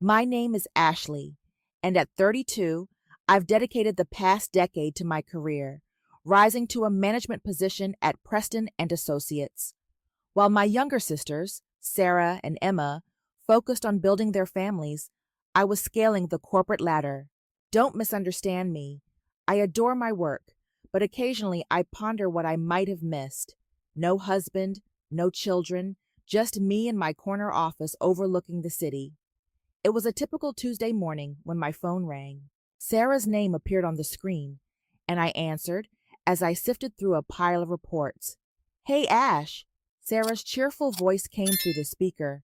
My name is Ashley, and at 32, I've dedicated the past decade to my career, rising to a management position at Preston and Associates, while my younger sisters, Sarah and Emma, focused on building their families. I was scaling the corporate ladder. Don't misunderstand me. I adore my work, but occasionally I ponder what I might have missed. No husband, no children, just me in my corner office overlooking the city. It was a typical Tuesday morning when my phone rang. Sarah's name appeared on the screen, and I answered as I sifted through a pile of reports. "Hey, Ash." Sarah's cheerful voice came through the speaker.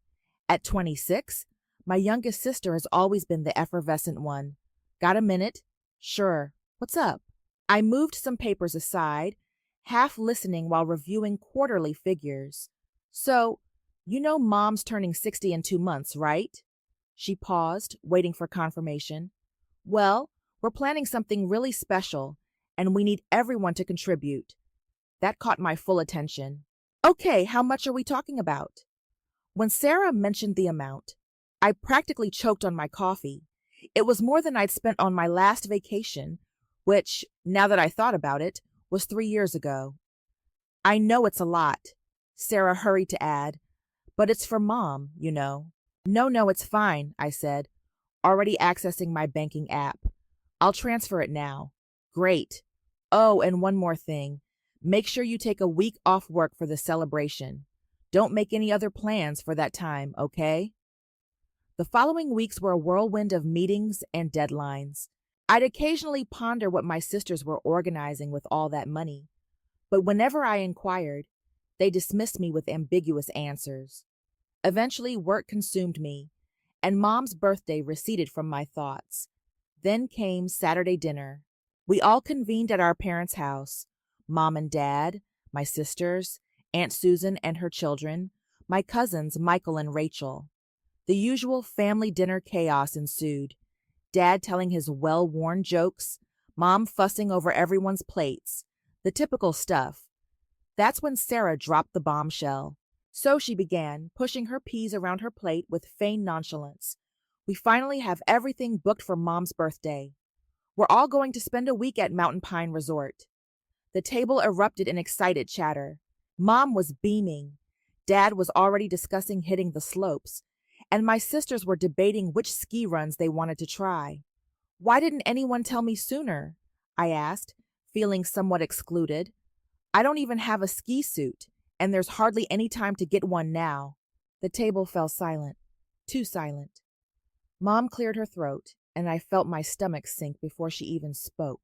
At 26, my youngest sister has always been the effervescent one. "Got a minute?" "Sure. What's up?" I moved some papers aside, half listening while reviewing quarterly figures. "So, you know Mom's turning 60 in 2 months, right?" She paused, waiting for confirmation. "Well, we're planning something really special, and we need everyone to contribute." That caught my full attention. "Okay, how much are we talking about?" When Sarah mentioned the amount, I practically choked on my coffee. It was more than I'd spent on my last vacation, which, now that I thought about it, was 3 years ago. "I know it's a lot," Sarah hurried to add, "but it's for Mom, you know." No, it's fine," I said, already accessing my banking app. "I'll transfer it now." "Great. Oh, and one more thing. Make sure you take a week off work for the celebration. Don't make any other plans for that time, okay?" The following weeks were a whirlwind of meetings and deadlines. I'd occasionally ponder what my sisters were organizing with all that money, but whenever I inquired, they dismissed me with ambiguous answers. Eventually, work consumed me, and Mom's birthday receded from my thoughts. Then came Saturday dinner. We all convened at our parents' house. Mom and Dad, my sisters, Aunt Susan and her children, my cousins Michael and Rachel. The usual family dinner chaos ensued. Dad telling his well-worn jokes, Mom fussing over everyone's plates. The typical stuff. That's when Sarah dropped the bombshell. So she began, pushing her peas around her plate with feigned nonchalance. "We finally have everything booked for Mom's birthday. We're all going to spend a week at Mountain Pine Resort." The table erupted in excited chatter. Mom was beaming. Dad was already discussing hitting the slopes, and my sisters were debating which ski runs they wanted to try. "Why didn't anyone tell me sooner?" I asked, feeling somewhat excluded. "I don't even have a ski suit, and there's hardly any time to get one now." The table fell silent, too silent. Mom cleared her throat, and I felt my stomach sink before she even spoke.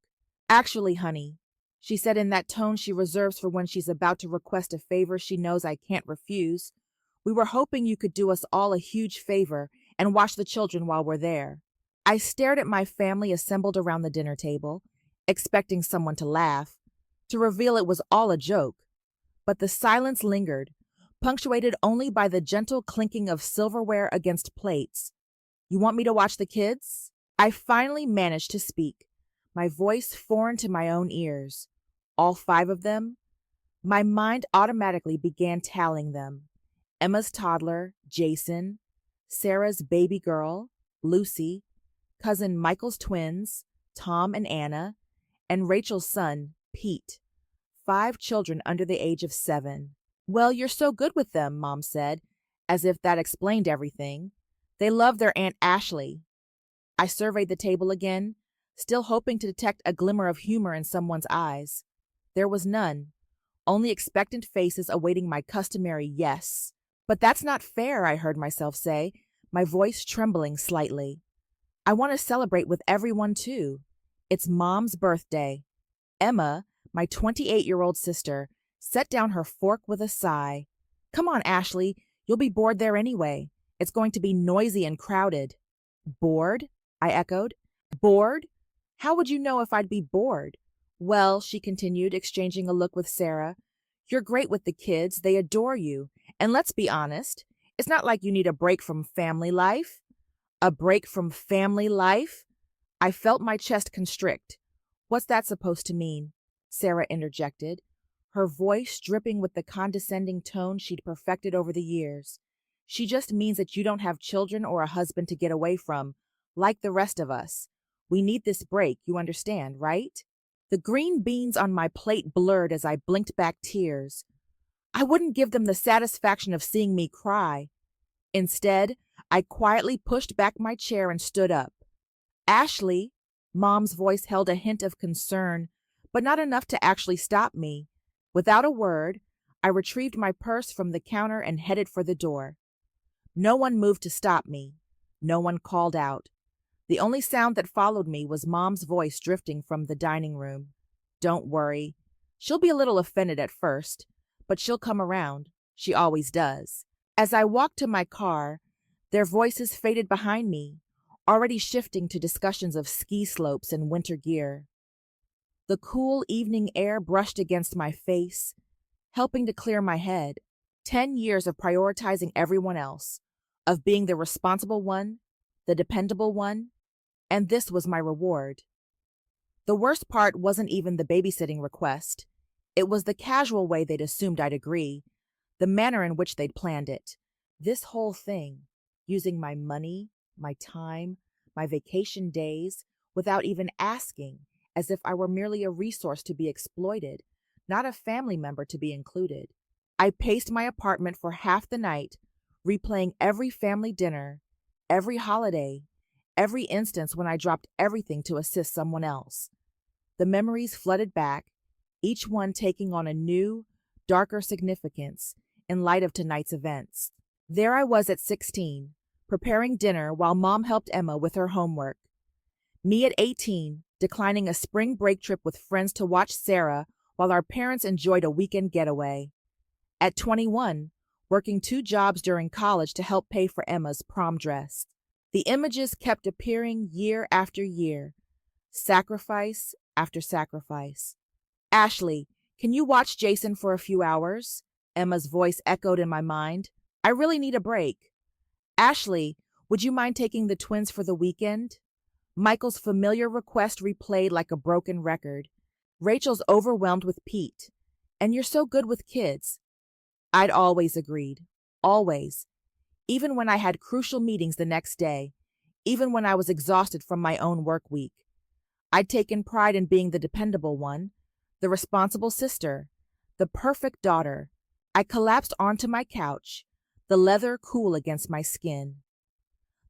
"Actually, honey," she said in that tone she reserves for when she's about to request a favor she knows I can't refuse, "we were hoping you could do us all a huge favor and watch the children while we're there." I stared at my family assembled around the dinner table, expecting someone to laugh, to reveal it was all a joke. But the silence lingered, punctuated only by the gentle clinking of silverware against plates. "You want me to watch the kids?" I finally managed to speak, my voice foreign to my own ears. "All 5 of them?" My mind automatically began tallying them. Emma's toddler, Jason, Sarah's baby girl, Lucy, cousin Michael's twins, Tom and Anna, and Rachel's son, Pete. 5 children under the age of 7. "Well, you're so good with them," Mom said, as if that explained everything. "They love their Aunt Ashley." I surveyed the table again, still hoping to detect a glimmer of humor in someone's eyes. There was none, only expectant faces awaiting my customary yes. "But that's not fair," I heard myself say, my voice trembling slightly. "I want to celebrate with everyone too. It's Mom's birthday." Emma, my 28-year-old sister, set down her fork with a sigh. "Come on, Ashley, you'll be bored there anyway. It's going to be noisy and crowded." "Bored?" I echoed. "Bored? How would you know if I'd be bored?" "Well," she continued, exchanging a look with Sarah, "you're great with the kids, they adore you, and let's be honest, it's not like you need a break from family life." "A break from family life?" I felt my chest constrict. "What's that supposed to mean?" Sarah interjected, her voice dripping with the condescending tone she'd perfected over the years. She just means that you don't have children or a husband to get away from, like the rest of us. We need this break, you understand, right? The green beans on my plate blurred as I blinked back tears. I wouldn't give them the satisfaction of seeing me cry. Instead, I quietly pushed back my chair and stood up. Ashley, Mom's voice held a hint of concern, but not enough to actually stop me. Without a word, I retrieved my purse from the counter and headed for the door. No one moved to stop me. No one called out. The only sound that followed me was Mom's voice drifting from the dining room. Don't worry. She'll be a little offended at first, but she'll come around. She always does. As I walked to my car, their voices faded behind me, already shifting to discussions of ski slopes and winter gear. The cool evening air brushed against my face, helping to clear my head. 10 years of prioritizing everyone else, of being the responsible one, the dependable one, and this was my reward. The worst part wasn't even the babysitting request. It was the casual way they'd assumed I'd agree, the manner in which they'd planned it. This whole thing, using my money, my time, my vacation days, without even asking, as if I were merely a resource to be exploited, not a family member to be included. I paced my apartment for half the night, replaying every family dinner, every holiday, every instance when I dropped everything to assist someone else. The memories flooded back, each one taking on a new, darker significance in light of tonight's events. There I was at 16, preparing dinner while Mom helped Emma with her homework. Me at 18, declining a spring break trip with friends to watch Sarah while our parents enjoyed a weekend getaway. At 21, working 2 jobs during college to help pay for Emma's prom dress. The images kept appearing year after year, sacrifice after sacrifice. Ashley, can you watch Jason for a few hours? Emma's voice echoed in my mind. I really need a break. Ashley, would you mind taking the twins for the weekend? Michael's familiar request replayed like a broken record. Rachel's overwhelmed with Pete. And you're so good with kids. I'd always agreed. Always. Even when I had crucial meetings the next day. Even when I was exhausted from my own work week. I'd taken pride in being the dependable one, the responsible sister, the perfect daughter. I collapsed onto my couch, the leather cool against my skin.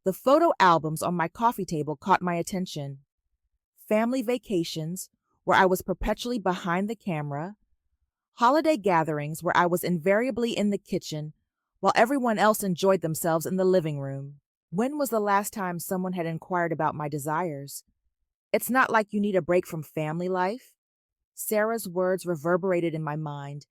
The photo albums on my coffee table caught my attention. Family vacations, where I was perpetually behind the camera. Holiday gatherings where I was invariably in the kitchen while everyone else enjoyed themselves in the living room. When was the last time someone had inquired about my desires? It's not like you need a break from family life. Sarah's words reverberated in my mind,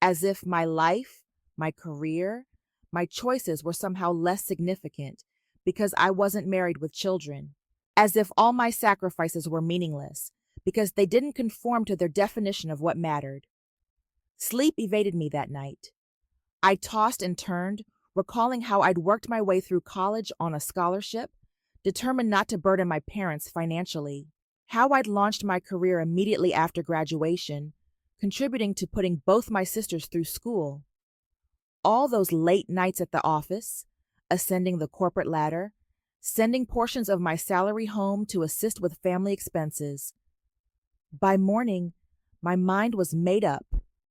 as if my life, my career, my choices were somehow less significant because I wasn't married with children, as if all my sacrifices were meaningless because they didn't conform to their definition of what mattered. Sleep evaded me that night. I tossed and turned, recalling how I'd worked my way through college on a scholarship, determined not to burden my parents financially, how I'd launched my career immediately after graduation, contributing to putting both my sisters through school. All those late nights at the office, ascending the corporate ladder, sending portions of my salary home to assist with family expenses. By morning, my mind was made up.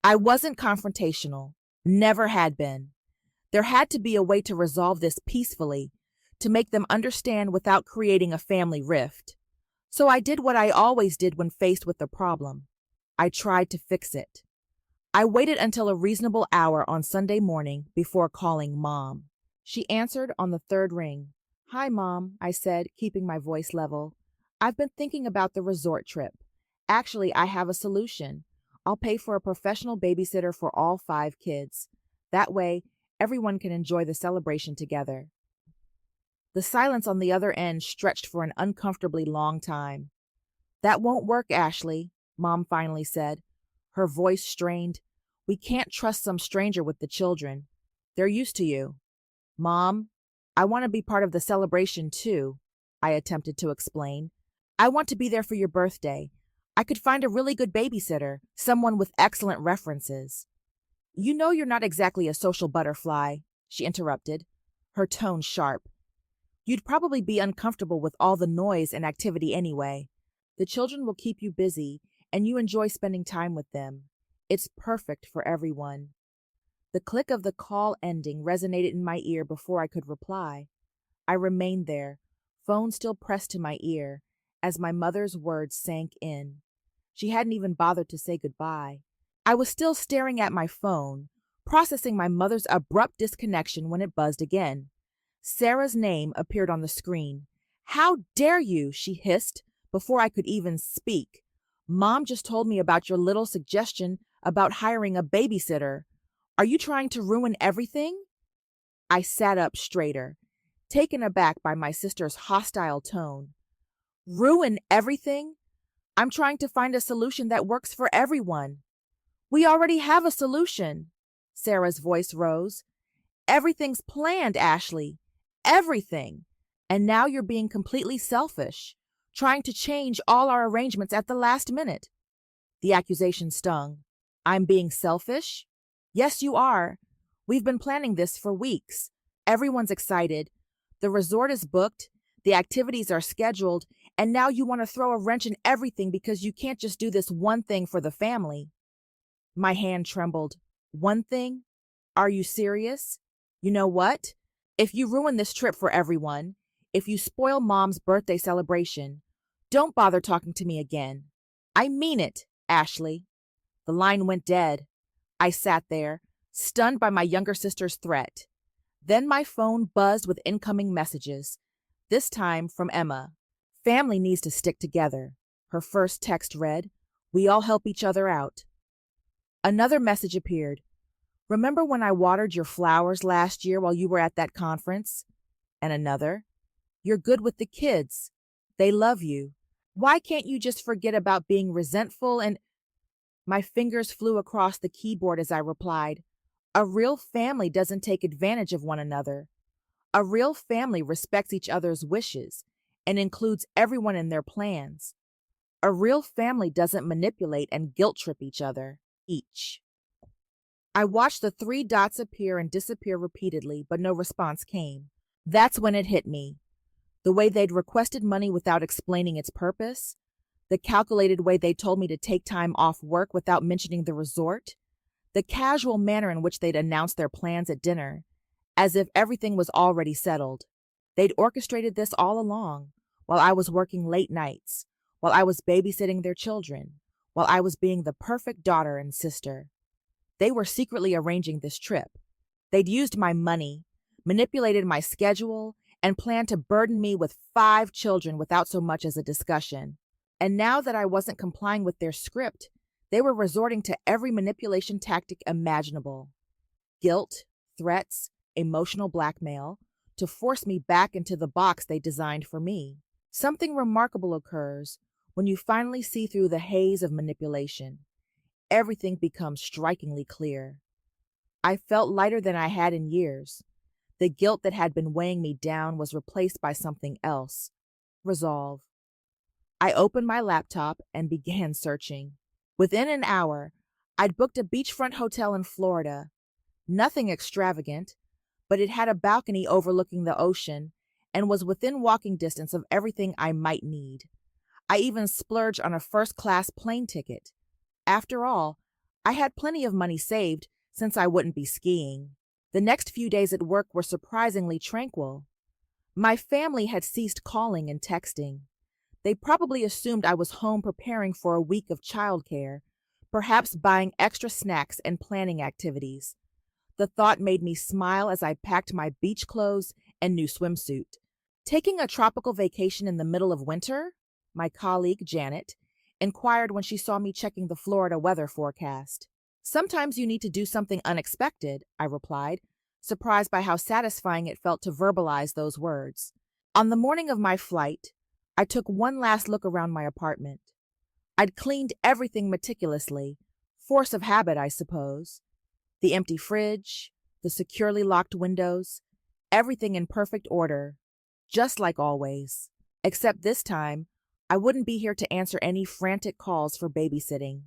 I wasn't confrontational, never had been. There had to be a way to resolve this peacefully, to make them understand without creating a family rift. So I did what I always did when faced with a problem. I tried to fix it. I waited until a reasonable hour on Sunday morning before calling Mom. She answered on the 3rd ring. "Hi, Mom," I said, keeping my voice level. "I've been thinking about the resort trip. Actually, I have a solution. I'll pay for a professional babysitter for all 5 kids. That way, everyone can enjoy the celebration together." The silence on the other end stretched for an uncomfortably long time. "That won't work, Ashley," Mom finally said, her voice strained. "We can't trust some stranger with the children. They're used to you." "Mom, I want to be part of the celebration too," I attempted to explain. "I want to be there for your birthday. I could find a really good babysitter, someone with excellent references." "You know you're not exactly a social butterfly," she interrupted. her tone sharp. You'd probably be uncomfortable with all the noise and activity anyway. The children will keep you busy, and you enjoy spending time with them. It's perfect for everyone. The click of the call ending resonated in my ear before I could reply. I remained there, phone still pressed to my ear, as my mother's words sank in. She hadn't even bothered to say goodbye. I was still staring at my phone, processing my mother's abrupt disconnection when it buzzed again. Sarah's name appeared on the screen. "How dare you?" she hissed before I could even speak. "Mom just told me about your little suggestion about hiring a babysitter. Are you trying to ruin everything?" I sat up straighter, taken aback by my sister's hostile tone. "Ruin everything? I'm trying to find a solution that works for everyone." "We already have a solution." Sarah's voice rose. "Everything's planned, Ashley. Everything. And now you're being completely selfish, trying to change all our arrangements at the last minute." The accusation stung. "I'm being selfish?" "Yes, you are. We've been planning this for weeks. Everyone's excited. The resort is booked. The activities are scheduled. And now you want to throw a wrench in everything because you can't just do this one thing for the family." My hand trembled. "One thing? Are you serious? You know what? If you ruin this trip for everyone, if you spoil Mom's birthday celebration, don't bother talking to me again. I mean it, Ashley." The line went dead. I sat there, stunned by my younger sister's threat. Then my phone buzzed with incoming messages, this time from Emma. "Family needs to stick together." Her first text read, "We all help each other out." Another message appeared. "Remember when I watered your flowers last year while you were at that conference?" And another, "You're good with the kids. They love you. Why can't you just forget about being resentful and—" My fingers flew across the keyboard as I replied, "A real family doesn't take advantage of one another. A real family respects each other's wishes and includes everyone in their plans. A real family doesn't manipulate and guilt trip each other." Each. I watched the 3 dots appear and disappear repeatedly, but no response came. That's when it hit me. The way they'd requested money without explaining its purpose, the calculated way they told me to take time off work without mentioning the resort, the casual manner in which they'd announced their plans at dinner, as if everything was already settled. They'd orchestrated this all along, while I was working late nights, while I was babysitting their children, while I was being the perfect daughter and sister. They were secretly arranging this trip. They'd used my money, manipulated my schedule, and planned to burden me with 5 children without so much as a discussion. And now that I wasn't complying with their script, they were resorting to every manipulation tactic imaginable. Guilt, threats, emotional blackmail, to force me back into the box they designed for me. Something remarkable occurs when you finally see through the haze of manipulation. Everything becomes strikingly clear. I felt lighter than I had in years. The guilt that had been weighing me down was replaced by something else. Resolve. I opened my laptop and began searching. Within an hour, I'd booked a beachfront hotel in Florida. Nothing extravagant, but it had a balcony overlooking the ocean and was within walking distance of everything I might need. I even splurged on a first-class plane ticket. After all, I had plenty of money saved since I wouldn't be skiing. The next few days at work were surprisingly tranquil. My family had ceased calling and texting. They probably assumed I was home preparing for a week of childcare, perhaps buying extra snacks and planning activities. The thought made me smile as I packed my beach clothes and new swimsuit. Taking a tropical vacation in the middle of winter? My colleague, Janet, inquired when she saw me checking the Florida weather forecast. "Sometimes you need to do something unexpected," I replied, surprised by how satisfying it felt to verbalize those words. On the morning of my flight, I took one last look around my apartment. I'd cleaned everything meticulously, force of habit, I suppose. The empty fridge, the securely locked windows, everything in perfect order, just like always. Except this time, I wouldn't be here to answer any frantic calls for babysitting.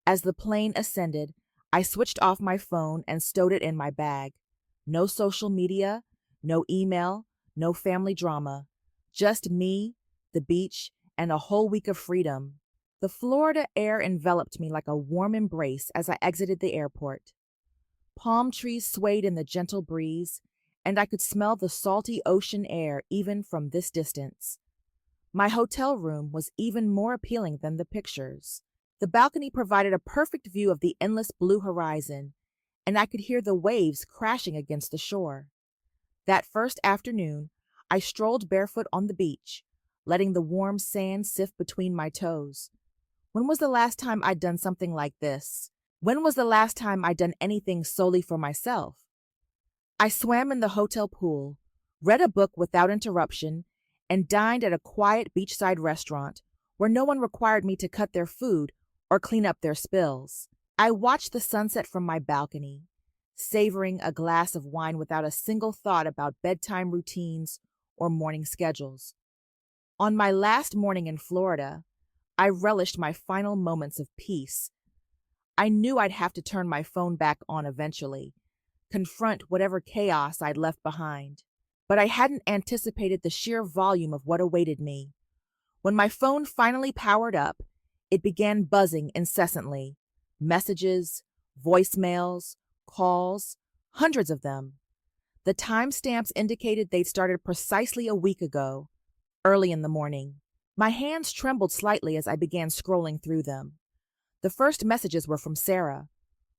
As the plane ascended, I switched off my phone and stowed it in my bag. No social media, No email, no family drama. Just me, the beach, and a whole week of freedom. The Florida air enveloped me like a warm embrace as I exited the airport. Palm trees swayed in the gentle breeze, and I could smell the salty ocean air even from this distance. My hotel room was even more appealing than the pictures. The balcony provided a perfect view of the endless blue horizon, and I could hear the waves crashing against the shore. That first afternoon, I strolled barefoot on the beach, letting the warm sand sift between my toes. When was the last time I'd done something like this? When was the last time I'd done anything solely for myself? I swam in the hotel pool, read a book without interruption, and dined at a quiet beachside restaurant where no one required me to cut their food or clean up their spills. I watched the sunset from my balcony, savoring a glass of wine without a single thought about bedtime routines or morning schedules. On my last morning in Florida, I relished my final moments of peace. I knew I'd have to turn my phone back on eventually, confront whatever chaos I'd left behind. But I hadn't anticipated the sheer volume of what awaited me. When my phone finally powered up, it began buzzing incessantly. Messages, voicemails, calls, hundreds of them. The timestamps indicated they'd started precisely a week ago, early in the morning. My hands trembled slightly as I began scrolling through them. The first messages were from Sarah.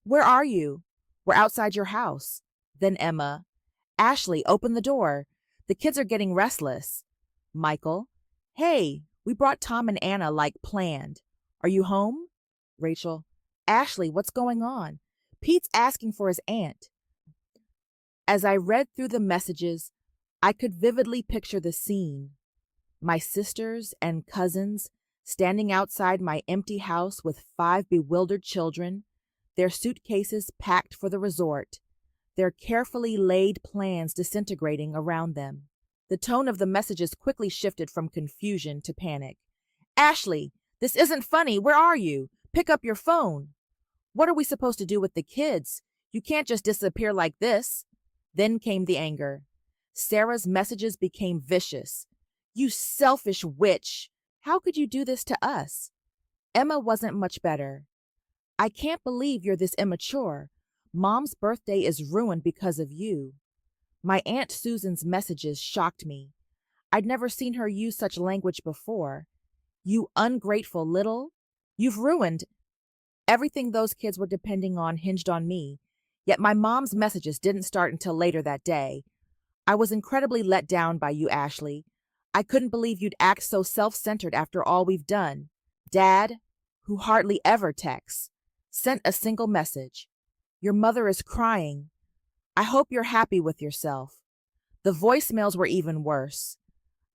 "Where are you? We're outside your house." Then Emma. "Ashley, open the door. The kids are getting restless." Michael. "Hey, we brought Tom and Anna like planned. Are you home?" Rachel. "Ashley, what's going on? Pete's asking for his aunt." As I read through the messages, I could vividly picture the scene. My sisters and cousins standing outside my empty house with 5 bewildered children, their suitcases packed for the resort, their carefully laid plans disintegrating around them. The tone of the messages quickly shifted from confusion to panic. "Ashley, this isn't funny. Where are you? Pick up your phone." "What are we supposed to do with the kids? You can't just disappear like this." Then came the anger. Sarah's messages became vicious. "You selfish witch. How could you do this to us?" Emma wasn't much better. "I can't believe you're this immature. Mom's birthday is ruined because of you." My Aunt Susan's messages shocked me. I'd never seen her use such language before. "You ungrateful little. You've ruined." Everything those kids were depending on hinged on me, yet my mom's messages didn't start until later that day. "I was incredibly let down by you, Ashley. I couldn't believe you'd act so self-centered after all we've done." Dad, who hardly ever texts, sent a single message. "Your mother is crying. I hope you're happy with yourself." The voicemails were even worse.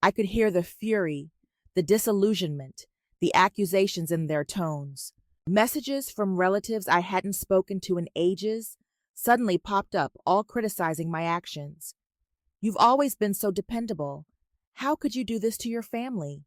I could hear the fury, the disillusionment, the accusations in their tones. Messages from relatives I hadn't spoken to in ages suddenly popped up, all criticizing my actions. "You've always been so dependable. How could you do this to your family?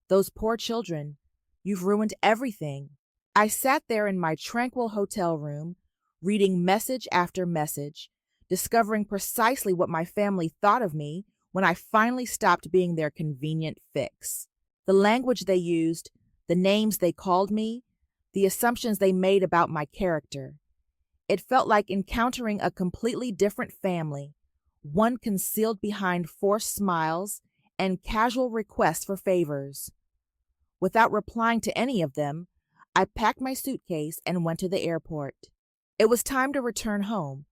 Those poor children. You've ruined everything." I sat there in my tranquil hotel room, reading message after message, discovering precisely what my family thought of me when I finally stopped being their convenient fix. The language they used, the names they called me, the assumptions they made about my character. It felt like encountering a completely different family, one concealed behind forced smiles and casual requests for favors. Without replying to any of them, I packed my suitcase and went to the airport. It was time to return home,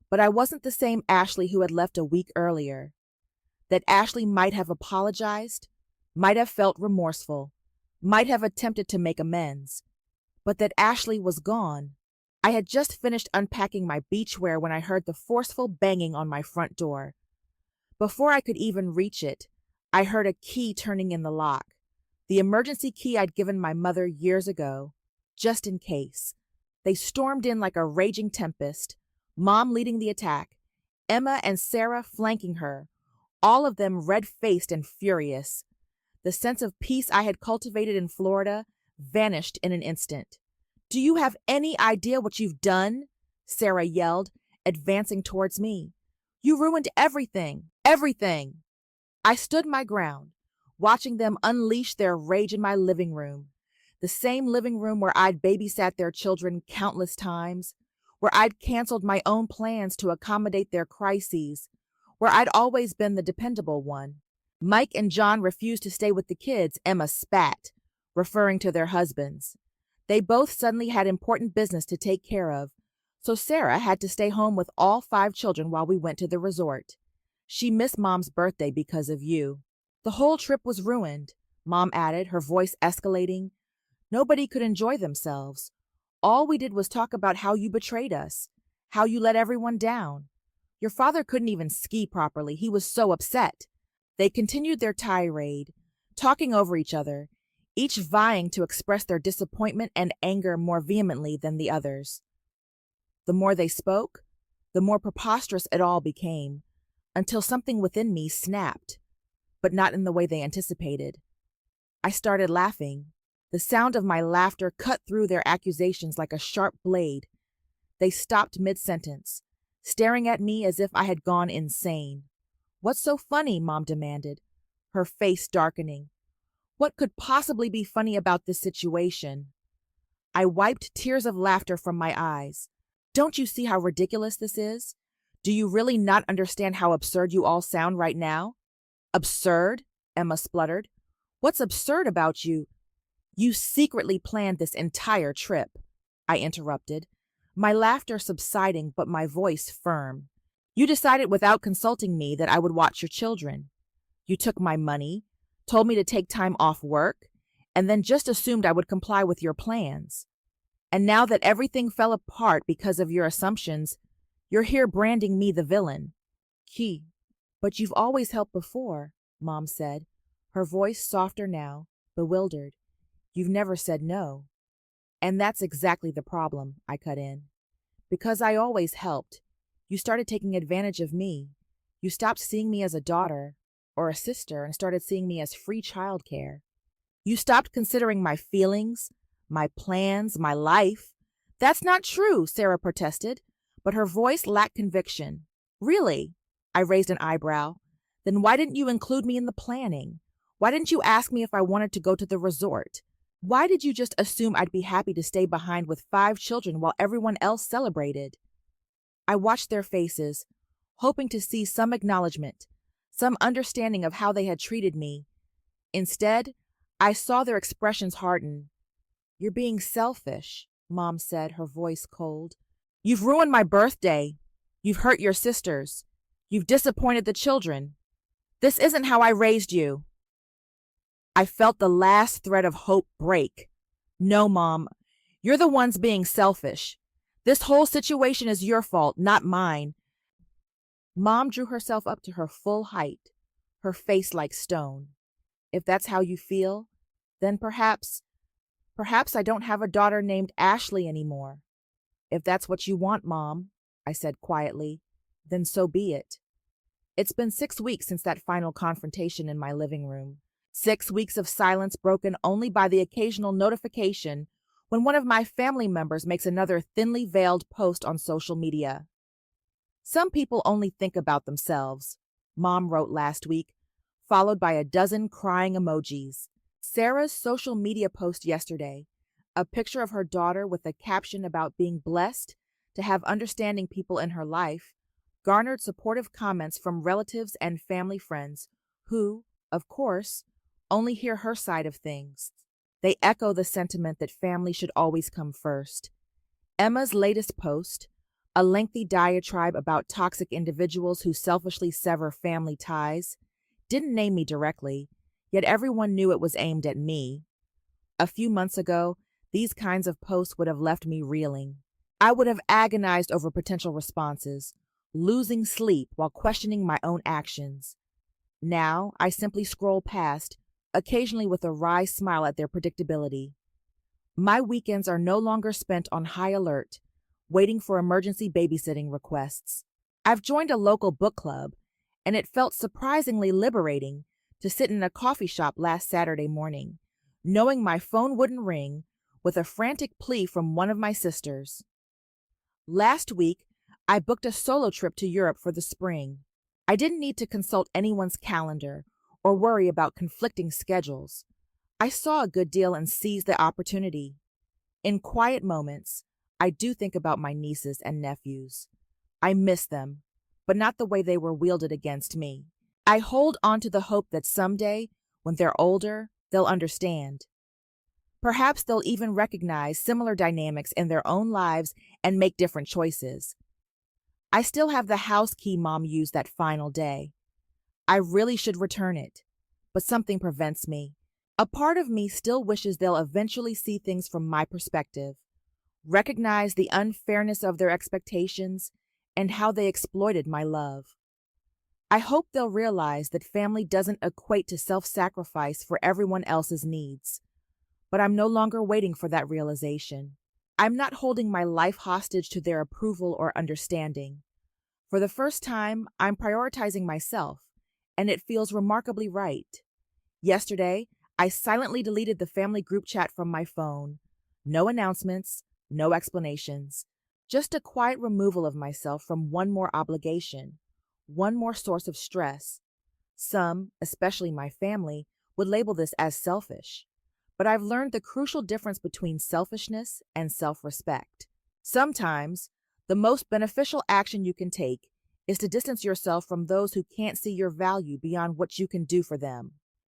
but I wasn't the same Ashley who had left a week earlier. That Ashley might have apologized, might have felt remorseful, might have attempted to make amends, but that Ashley was gone. I had just finished unpacking my beachwear when I heard the forceful banging on my front door. Before I could even reach it, I heard a key turning in the lock, the emergency key I'd given my mother years ago, just in case. They stormed in like a raging tempest, Mom leading the attack, Emma and Sarah flanking her, all of them red-faced and furious. The sense of peace I had cultivated in Florida vanished in an instant. "Do you have any idea what you've done?" Sarah yelled, advancing towards me. You ruined everything, everything. I stood my ground, watching them unleash their rage in my living room. The same living room where I'd babysat their children countless times, where I'd canceled my own plans to accommodate their crises, where I'd always been the dependable one. Mike and John refused to stay with the kids, Emma spat, referring to their husbands. They both suddenly had important business to take care of, so Sarah had to stay home with all 5 children while we went to the resort. She missed Mom's birthday because of you. The whole trip was ruined, Mom added, her voice escalating. Nobody could enjoy themselves. All we did was talk about how you betrayed us, how you let everyone down. Your father couldn't even ski properly. He was so upset. They continued their tirade, talking over each other, each vying to express their disappointment and anger more vehemently than the others. The more they spoke, the more preposterous it all became, until something within me snapped, but not in the way they anticipated. I started laughing. The sound of my laughter cut through their accusations like a sharp blade. They stopped mid-sentence, staring at me as if I had gone insane. What's so funny? Mom demanded, her face darkening. What could possibly be funny about this situation? I wiped tears of laughter from my eyes. Don't you see how ridiculous this is? Do you really not understand how absurd you all sound right now? Absurd? Emma spluttered. What's absurd about you? You secretly planned this entire trip, I interrupted, my laughter subsiding but my voice firm. You decided without consulting me that I would watch your children. You took my money, told me to take time off work, and then just assumed I would comply with your plans. And now that everything fell apart because of your assumptions, you're here branding me the villain. Key. But you've always helped before, Mom said, her voice softer now, bewildered. You've never said no. And that's exactly the problem, I cut in. Because I always helped, you started taking advantage of me. You stopped seeing me as a daughter or a sister and started seeing me as free childcare. You stopped considering my feelings, my plans, my life. That's not true, Sarah protested, but her voice lacked conviction. Really? I raised an eyebrow. Then why didn't you include me in the planning? Why didn't you ask me if I wanted to go to the resort? Why did you just assume I'd be happy to stay behind with 5 children while everyone else celebrated? I watched their faces, hoping to see some acknowledgement, some understanding of how they had treated me. Instead, I saw their expressions harden. You're being selfish, Mom said, her voice cold. You've ruined my birthday. You've hurt your sisters. You've disappointed the children. This isn't how I raised you. I felt the last thread of hope break. No, Mom, you're the ones being selfish. This whole situation is your fault, not mine. Mom drew herself up to her full height, her face like stone. If that's how you feel, then perhaps I don't have a daughter named Ashley anymore. If that's what you want, Mom, I said quietly, then so be it. It's been 6 weeks since that final confrontation in my living room. 6 weeks of silence broken only by the occasional notification when one of my family members makes another thinly veiled post on social media. Some people only think about themselves, Mom wrote last week, followed by a dozen crying emojis. Sarah's social media post yesterday, a picture of her daughter with a caption about being blessed to have understanding people in her life, garnered supportive comments from relatives and family friends who, of course, only hear her side of things. They echo the sentiment that family should always come first. Emma's latest post, a lengthy diatribe about toxic individuals who selfishly sever family ties, didn't name me directly, yet everyone knew it was aimed at me. A few months ago, these kinds of posts would have left me reeling. I would have agonized over potential responses, losing sleep while questioning my own actions. Now, I simply scroll past, occasionally with a wry smile at their predictability. My weekends are no longer spent on high alert, waiting for emergency babysitting requests. I've joined a local book club, and it felt surprisingly liberating to sit in a coffee shop last Saturday morning, knowing my phone wouldn't ring, with a frantic plea from one of my sisters. Last week, I booked a solo trip to Europe for the spring. I didn't need to consult anyone's calendar or worry about conflicting schedules. I saw a good deal and seized the opportunity. In quiet moments, I do think about my nieces and nephews. I miss them, but not the way they were wielded against me. I hold on to the hope that someday, when they're older, they'll understand. Perhaps they'll even recognize similar dynamics in their own lives and make different choices. I still have the house key Mom used that final day. I really should return it, but something prevents me. A part of me still wishes they'll eventually see things from my perspective, recognize the unfairness of their expectations, and how they exploited my love. I hope they'll realize that family doesn't equate to self-sacrifice for everyone else's needs. But I'm no longer waiting for that realization. I'm not holding my life hostage to their approval or understanding. For the first time, I'm prioritizing myself, and it feels remarkably right. Yesterday, I silently deleted the family group chat from my phone. No announcements, no explanations. Just a quiet removal of myself from one more obligation, one more source of stress. Some, especially my family, would label this as selfish. But I've learned the crucial difference between selfishness and self-respect. Sometimes, the most beneficial action you can take is to distance yourself from those who can't see your value beyond what you can do for them.